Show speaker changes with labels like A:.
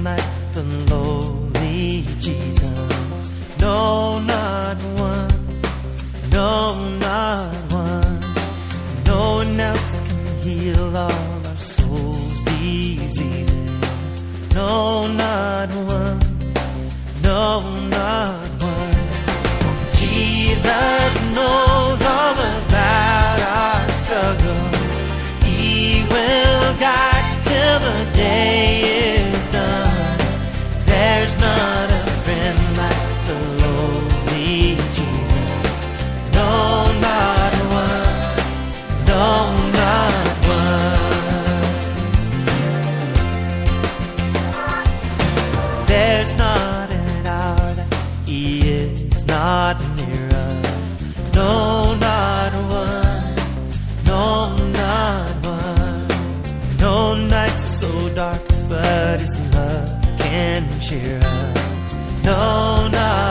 A: like the lowly Jesus. No, not one. No, not one. No one else can heal all our souls' diseases. No, not one. No, not one. Jesus knows all about our struggles. He will guide till the day is done. There's not a friend like the lowly Jesus. No, not one. No, not one. There's not an hour that He is not near us. No, not one. No, not one. No night so dark, but His love can cheer us. No, not